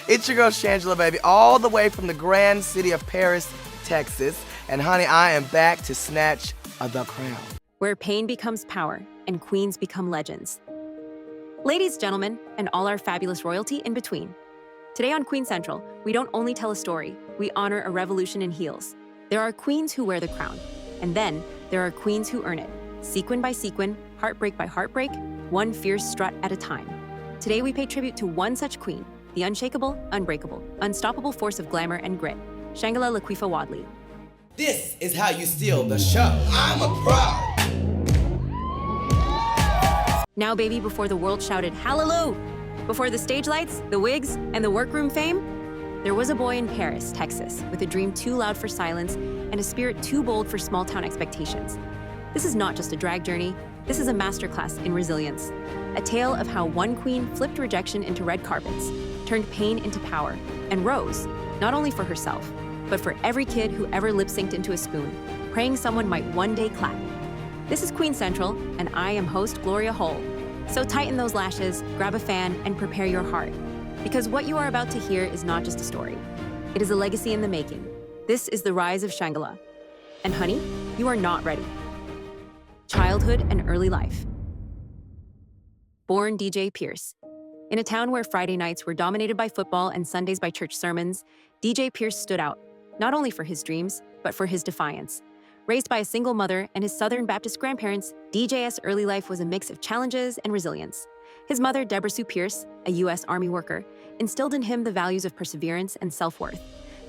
It's your girl Shangela, baby, all the way from the grand city of Paris, Texas. And honey, I am back to snatch the crown. Where pain becomes power and queens become legends. Ladies, gentlemen, and all our fabulous royalty in between. Today on Queen Central, we don't only tell a story, we honor a revolution in heels. There are queens who wear the crown, and then there are queens who earn it, sequin by sequin, heartbreak by heartbreak, one fierce strut at a time. Today we pay tribute to one such queen, the unshakable, unbreakable, unstoppable force of glamour and grit, Shangela Laquifa Wadley. This is how you steal the show. I'm a pro. Now, baby, before the world shouted hallelujah, before the stage lights, the wigs, and the workroom fame, there was a boy in Paris, Texas, with a dream too loud for silence and a spirit too bold for small-town expectations. This is not just a drag journey, this is a masterclass in resilience. A tale of how one queen flipped rejection into red carpets, turned pain into power, and rose, not only for herself, but for every kid who ever lip-synced into a spoon, praying someone might one day clap. This is Queen Central, and I am host Gloria Hull. So tighten those lashes, grab a fan, and prepare your heart. Because what you are about to hear is not just a story. It is a legacy in the making. This is the rise of Shangela. And honey, you are not ready. Childhood and early life. Born DJ Pierce. In a town where Friday nights were dominated by football and Sundays by church sermons, DJ Pierce stood out, not only for his dreams, but for his defiance. Raised by a single mother and his Southern Baptist grandparents, DJ's early life was a mix of challenges and resilience. His mother, Deborah Sue Pierce, a U.S. Army worker, instilled in him the values of perseverance and self-worth.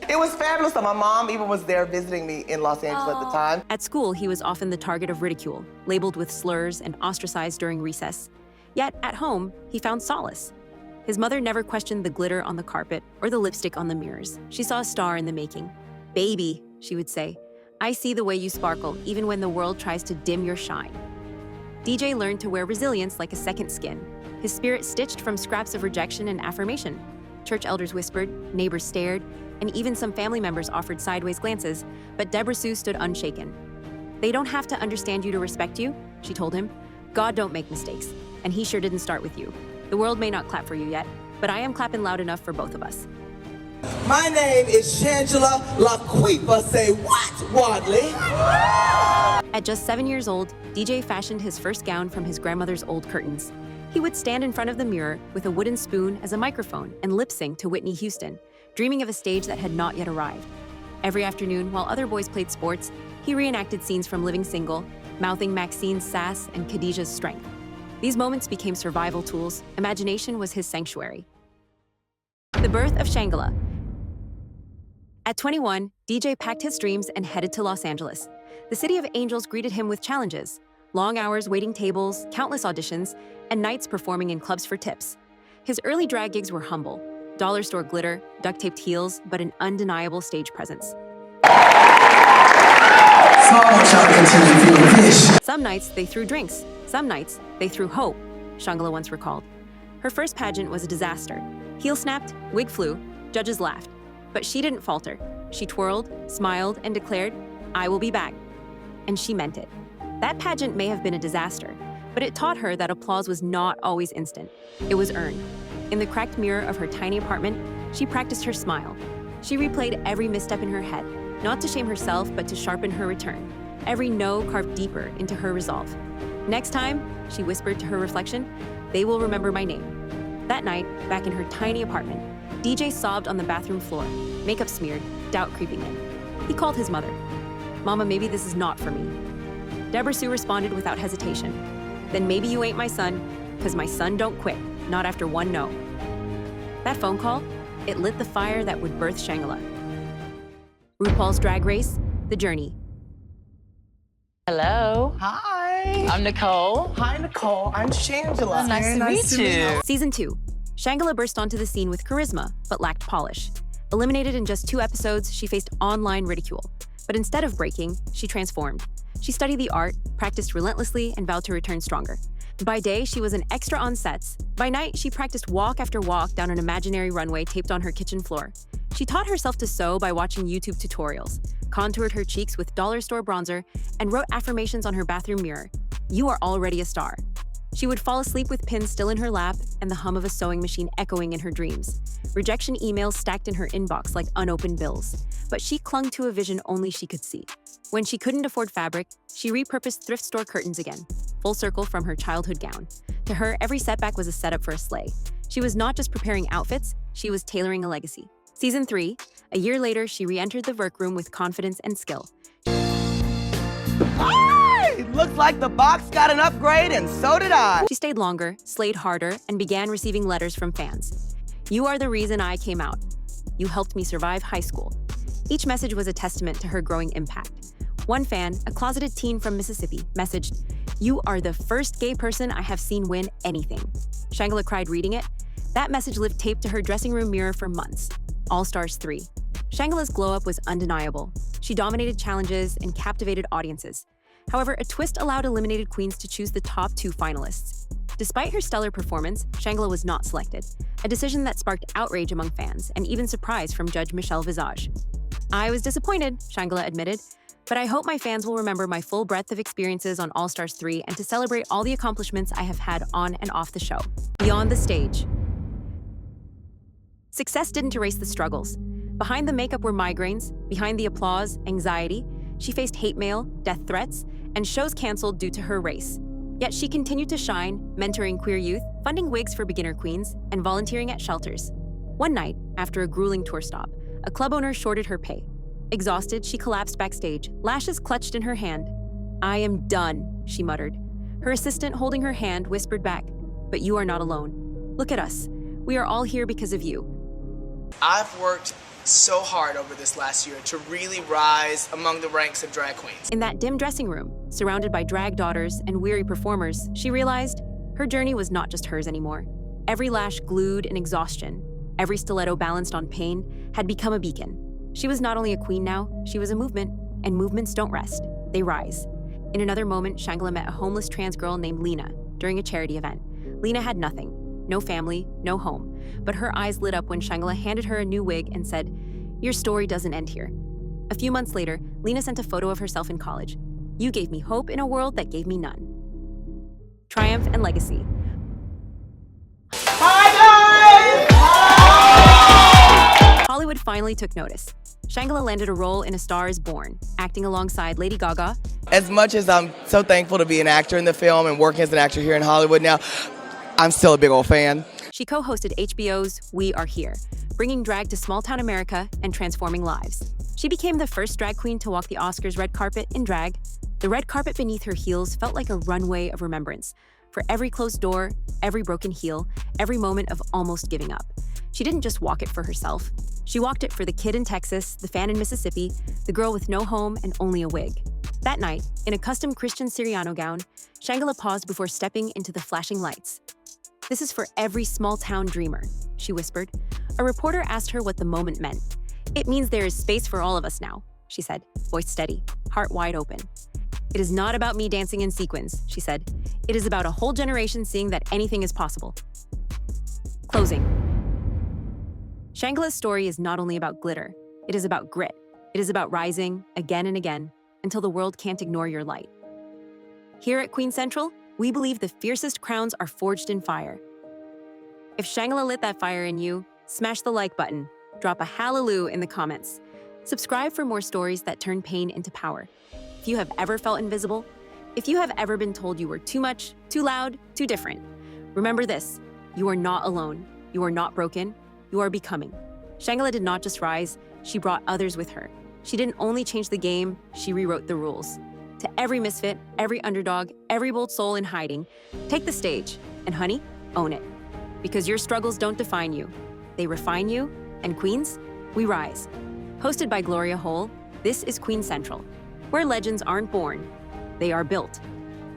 It was fabulous. My mom even was there visiting me in Los Angeles at the time. At school, he was often the target of ridicule, labeled with slurs and ostracized during recess. Yet, at home, he found solace. His mother never questioned the glitter on the carpet or the lipstick on the mirrors. She saw a star in the making. "Baby," she would say, "I see the way you sparkle, even when the world tries to dim your shine." DJ learned to wear resilience like a second skin, his spirit stitched from scraps of rejection and affirmation. Church elders whispered, neighbors stared, and even some family members offered sideways glances, but Deborah Sue stood unshaken. "They don't have to understand you to respect you," she told him. "God don't make mistakes, and he sure didn't start with you. The world may not clap for you yet, but I am clapping loud enough for both of us." My name is Shangela Laquifa, say what, Wadley? At just 7 years old, DJ fashioned his first gown from his grandmother's old curtains. He would stand in front of the mirror with a wooden spoon as a microphone and lip-sync to Whitney Houston, dreaming of a stage that had not yet arrived. Every afternoon, while other boys played sports, he reenacted scenes from Living Single, mouthing Maxine's sass and Khadijah's strength. These moments became survival tools. Imagination was his sanctuary. The birth of Shangela. At 21, DJ packed his dreams and headed to Los Angeles. The City of Angels greeted him with challenges: long hours waiting tables, countless auditions, and nights performing in clubs for tips. His early drag gigs were humble: dollar store glitter, duct-taped heels, but an undeniable stage presence. Some nights they threw drinks, some nights they threw hope, Shangela once recalled. Her first pageant was a disaster. Heel snapped, wig flew, judges laughed. But she didn't falter. She twirled, smiled, and declared, "I will be back." And she meant it. That pageant may have been a disaster, but it taught her that applause was not always instant. It was earned. In the cracked mirror of her tiny apartment, she practiced her smile. She replayed every misstep in her head, not to shame herself, but to sharpen her return. Every no carved deeper into her resolve. "Next time," she whispered to her reflection, "they will remember my name." That night, back in her tiny apartment, DJ sobbed on the bathroom floor, makeup smeared, doubt creeping in. He called his mother. "Mama, maybe this is not for me." Deborah Sue responded without hesitation. "Then maybe you ain't my son, 'cause my son don't quit, not after one no." That phone call, it lit the fire that would birth Shangela. RuPaul's Drag Race, The Journey. Hello. Hi. I'm Nicole. Hi, Nicole. I'm Shangela. Nice Very to meet you. Season 2. Shangela burst onto the scene with charisma, but lacked polish. Eliminated in just 2 episodes, she faced online ridicule. But instead of breaking, she transformed. She studied the art, practiced relentlessly, and vowed to return stronger. By day, she was an extra on sets. By night, she practiced walk after walk down an imaginary runway taped on her kitchen floor. She taught herself to sew by watching YouTube tutorials, contoured her cheeks with dollar store bronzer, and wrote affirmations on her bathroom mirror. "You are already a star." She would fall asleep with pins still in her lap and the hum of a sewing machine echoing in her dreams. Rejection emails stacked in her inbox like unopened bills. But she clung to a vision only she could see. When she couldn't afford fabric, she repurposed thrift store curtains again, full circle from her childhood gown. To her, every setback was a setup for a sleigh. She was not just preparing outfits, she was tailoring a legacy. Season 3, a year later, she re-entered the workroom with confidence and skill. It looks like the box got an upgrade, and so did I. She stayed longer, slayed harder, and began receiving letters from fans. You are the reason I came out. You helped me survive high school. Each message was a testament to her growing impact. One fan, a closeted teen from Mississippi, messaged, "You are the first gay person I have seen win anything." Shangela cried reading it. That message lived taped to her dressing room mirror for months. All Stars 3. Shangela's glow-up was undeniable. She dominated challenges and captivated audiences. However, a twist allowed eliminated queens to choose the top 2 finalists. Despite her stellar performance, Shangela was not selected, a decision that sparked outrage among fans and even surprise from Judge Michelle Visage. "I was disappointed," Shangela admitted, "but I hope my fans will remember my full breadth of experiences on All Stars 3 and to celebrate all the accomplishments I have had on and off the show." Beyond the stage. Success didn't erase the struggles. Behind the makeup were migraines, behind the applause, anxiety. She faced hate mail, death threats, and shows canceled due to her race. Yet she continued to shine, mentoring queer youth, funding wigs for beginner queens, and volunteering at shelters. One night, after a grueling tour stop, a club owner shorted her pay. Exhausted, she collapsed backstage, lashes clutched in her hand. "I am done," she muttered. Her assistant, holding her hand, whispered back, "But you are not alone. Look at us. We are all here because of you." I've worked so hard over this last year to really rise among the ranks of drag queens. In that dim dressing room, surrounded by drag daughters and weary performers, she realized her journey was not just hers anymore. Every lash glued in exhaustion, every stiletto balanced on pain, had become a beacon. She was not only a queen now, she was a movement, and movements don't rest, they rise. In another moment, Shangela met a homeless trans girl named Lena during a charity event. Lena had nothing, no family, no home, but her eyes lit up when Shangela handed her a new wig and said, "Your story doesn't end here." A few months later, Lena sent a photo of herself in college. "You gave me hope in a world that gave me none." Triumph and legacy. Hi, guys! Hollywood finally took notice. Shangela landed a role in A Star is Born, acting alongside Lady Gaga. As much as I'm so thankful to be an actor in the film and working as an actor here in Hollywood now, I'm still a big old fan. She co-hosted HBO's We Are Here, bringing drag to small-town America and transforming lives. She became the first drag queen to walk the Oscars red carpet in drag. The red carpet beneath her heels felt like a runway of remembrance. For every closed door, every broken heel, every moment of almost giving up. She didn't just walk it for herself. She walked it for the kid in Texas, the fan in Mississippi, the girl with no home and only a wig. That night, in a custom Christian Siriano gown, Shangela paused before stepping into the flashing lights. "This is for every small-town dreamer," she whispered. A reporter asked her what the moment meant. "It means there is space for all of us now," she said, voice steady, heart wide open. "It is not about me dancing in sequins," she said. "It is about a whole generation seeing that anything is possible." Closing. Shangela's story is not only about glitter, it is about grit. It is about rising again and again until the world can't ignore your light. Here at Queen Central, we believe the fiercest crowns are forged in fire. If Shangela lit that fire in you, smash the like button, drop a hallelujah in the comments. Subscribe for more stories that turn pain into power. If you have ever felt invisible, if you have ever been told you were too much, too loud, too different, remember this: you are not alone, you are not broken, you are becoming. Shangela did not just rise, she brought others with her. She didn't only change the game, she rewrote the rules. To every misfit, every underdog, every bold soul in hiding, take the stage, and honey, own it. Because your struggles don't define you. They refine you, and queens, we rise. Hosted by Gloria Hole, this is Queen Central, where legends aren't born, they are built.